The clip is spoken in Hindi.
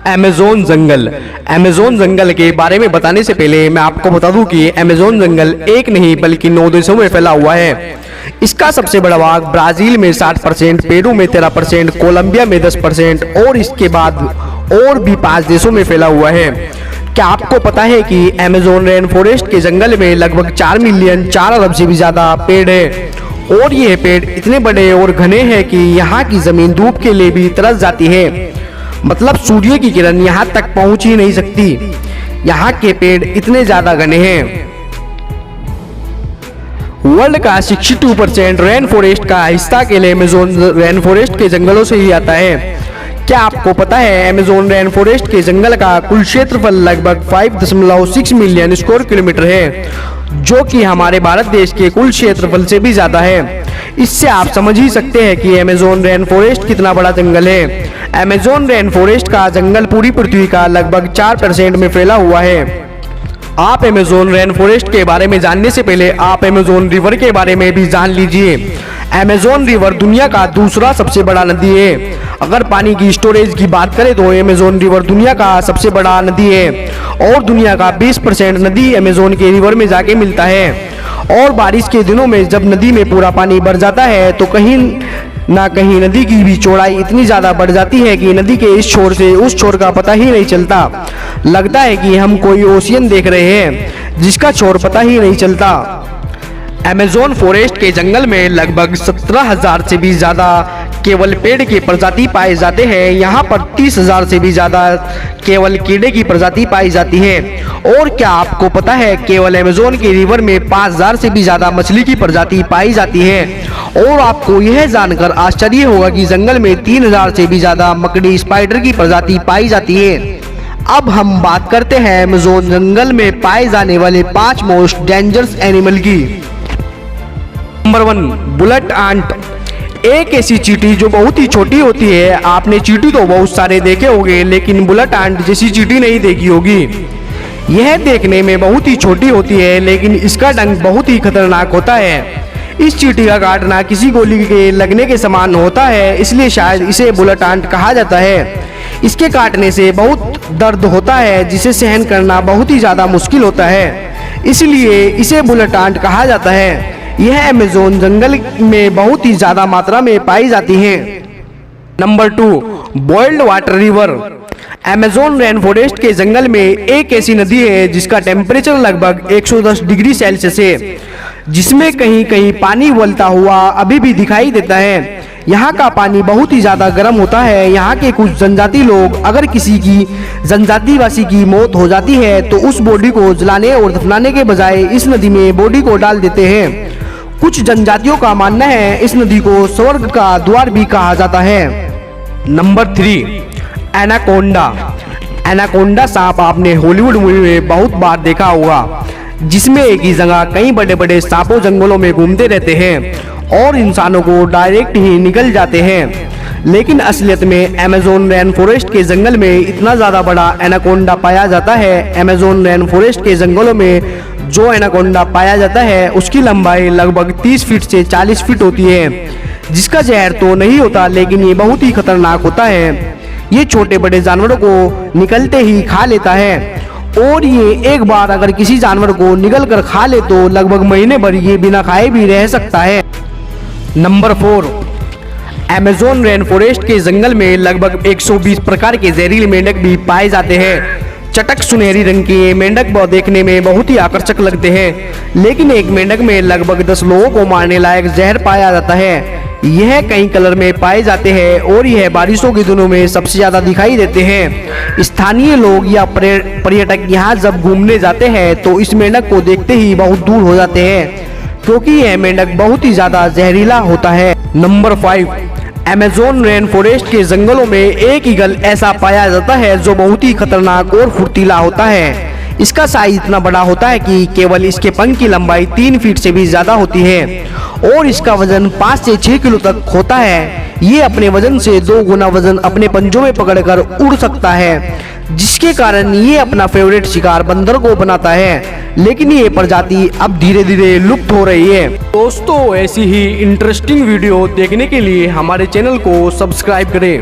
अमेज़न जंगल। अमेज़न जंगल के बारे में बताने से पहले मैं आपको बता दूं कि अमेज़न जंगल एक नहीं बल्कि 9 देशों में फैला हुआ है। इसका सबसे बड़ा भाग ब्राजील में 60%, पेरू में 13%, कोलंबिया में 10% और इसके बाद और भी 5 देशों में फैला हुआ है। क्या आपको पता है कि अमेज़न रेन फॉरेस्ट के जंगल में लगभग 4 मिलियन 4 अरब से भी ज्यादा पेड़ है और ये पेड़ इतने बड़े और घने हैं कि यहाँ की जमीन धूप के लिए भी तरस जाती है। मतलब सूर्य की किरण यहाँ तक पहुँच ही नहीं सकती। यहाँ के पेड़ इतने ज्यादा घने हैं। वर्ल्ड का 62% रेन फॉरेस्ट का हिस्सा अकेले अमेज़न रेन फॉरेस्ट के जंगलों से ही आता है। क्या आपको पता है अमेज़न रेन फॉरेस्ट के जंगल का कुल क्षेत्रफल लगभग 5.6 मिलियन स्क्वायर किलोमीटर है, जो कि हमारे भारत देश के कुल क्षेत्रफल से भी ज्यादा है। इससे आप समझ ही सकते हैं कि अमेज़न रेन फॉरेस्ट कितना बड़ा जंगल है। अमेज़न रेन फॉरेस्ट का जंगल पूरी पृथ्वी का लगभग 4% में फैला हुआ है। आप अमेज़न रेन फॉरेस्ट के बारे में जानने से पहले आप अमेज़न रिवर के बारे में भी जान लीजिए। अमेज़न रिवर दुनिया का दूसरा सबसे बड़ा नदी है। अगर पानी की स्टोरेज की बात करें तो अमेज़न रिवर दुनिया का सबसे बड़ा नदी है और दुनिया का 20% नदी अमेज़न के रिवर में जाके मिलता है। और बारिश के दिनों में जब नदी में पूरा पानी भर जाता है तो कहीं ना कहीं नदी की भी चौड़ाई इतनी ज्यादा बढ़ जाती है कि नदी के इस छोर से उस छोर का पता ही नहीं चलता। लगता है कि हम कोई ओशियन देख रहे हैं जिसका छोर पता ही नहीं चलता। अमेज़न फॉरेस्ट के जंगल में लगभग 17,000 से भी ज्यादा केवल पेड़ की प्रजाति पाए जाते हैं। यहाँ पर 30,000 से भी ज्यादा केवल कीड़े की प्रजाति पाई जाती है। और क्या आपको पता है केवल अमेज़न के रिवर में 5,000 से भी ज्यादा मछली की प्रजाति पाई जाती है। और आपको यह जानकर आश्चर्य होगा कि जंगल में 3,000 से भी ज्यादा मकड़ी स्पाइडर की प्रजाति पाई जाती है। अब हम बात करते हैं अमेज़न जंगल में पाए जाने वाले 5 मोस्ट डेंजरस एनिमल की। Number 1, bullet ant. एक ऐसी चींटी जो बहुत ही छोटी होती है। आपने चींटी तो बहुत सारे देखे होंगे लेकिन बुलेट आंट जैसी चींटी नहीं देखी होगी। यह देखने में बहुत ही छोटी होती है लेकिन इसका डंक बहुत ही खतरनाक होता है। इस चींटी का काटना किसी गोली के लगने के समान होता है, इसलिए शायद इसे बुलेट आंट कहा जाता है। इसके काटने से बहुत दर्द होता है जिसे सहन करना बहुत ही ज्यादा मुश्किल होता है, इसलिए इसे बुलेट आंट कहा जाता है। यह अमेज़न जंगल में बहुत ही ज्यादा मात्रा में पाई जाती है। Number 2, boiled water river. Amazon rain forest के जंगल में एक ऐसी नदी है जिसका टेम्परेचर लगभग 110 डिग्री सेल्सियस है, जिसमें कहीं कहीं पानी उबलता हुआ अभी भी दिखाई देता है। यहाँ का पानी बहुत ही ज्यादा गर्म होता है। यहाँ के कुछ जनजाति लोग अगर किसी की जनजातिवासी की मौत हो जाती है तो उस बॉडी को जलाने और दफनाने के बजाय इस नदी में बॉडी को डाल देते हैं। कुछ जनजातियों का मानना है इस नदी को स्वर्ग का द्वार भी कहा जाता है। Number 3, anaconda. एनाकोंडा सांप आपने हॉलीवुड मूवी में बहुत बार देखा होगा, जिसमें एक ही जगह कई बड़े बड़े सांपों जंगलों में घूमते रहते हैं और इंसानों को डायरेक्ट ही निगल जाते हैं। लेकिन असलियत में अमेज़न रेन फॉरेस्ट के जंगल में इतना ज़्यादा बड़ा एनाकोंडा पाया जाता है। अमेज़न रेन फॉरेस्ट के जंगलों में जो एनाकोंडा पाया जाता है उसकी लंबाई लगभग 30 फीट से 40 फीट होती है, जिसका जहर तो नहीं होता लेकिन ये बहुत ही खतरनाक होता है। ये छोटे बड़े जानवरों को निकलते ही खा लेता है और ये एक बार अगर किसी जानवर को निगल कर खा ले तो लगभग महीने भर ये बिना खाए भी रह सकता है। नंबर 4, अमेज़न रेन फॉरेस्ट के जंगल में लगभग 120 प्रकार के जहरीले मेंढक भी पाए जाते हैं। चटक सुनहरी रंग के मेंढक देखने में बहुत ही आकर्षक लगते हैं, लेकिन एक मेंढक में लगभग 10 लोगों को मारने लायक जहर पाया जाता है। यह कई कलर में पाए जाते हैं और यह बारिशों के दिनों में सबसे ज्यादा दिखाई देते हैं। स्थानीय लोग या पर्यटक यहाँ जब घूमने जाते हैं तो इस मेंढक को देखते ही बहुत दूर हो जाते हैं, क्योंकि यह मेंढक बहुत ही ज्यादा जहरीला होता है। नंबर 5, अमेज़न रेन फॉरेस्ट के जंगलों में एक ईगल ऐसा पाया जाता है जो बहुत ही खतरनाक और फुर्तीला होता है। इसका साइज इतना बड़ा होता है कि केवल इसके पंख की लंबाई 3 फीट से भी ज्यादा होती है और इसका वजन 5 से 6 किलो तक होता है। ये अपने वजन से 2 गुना वजन अपने पंजों में पकड़कर उड़ सकता है, जिसके कारण ये अपना फेवरेट शिकार बंदर को बनाता है। लेकिन ये प्रजाति अब धीरे धीरे लुप्त हो रही है। दोस्तों, ऐसी ही इंटरेस्टिंग वीडियो देखने के लिए हमारे चैनल को सब्सक्राइब करें।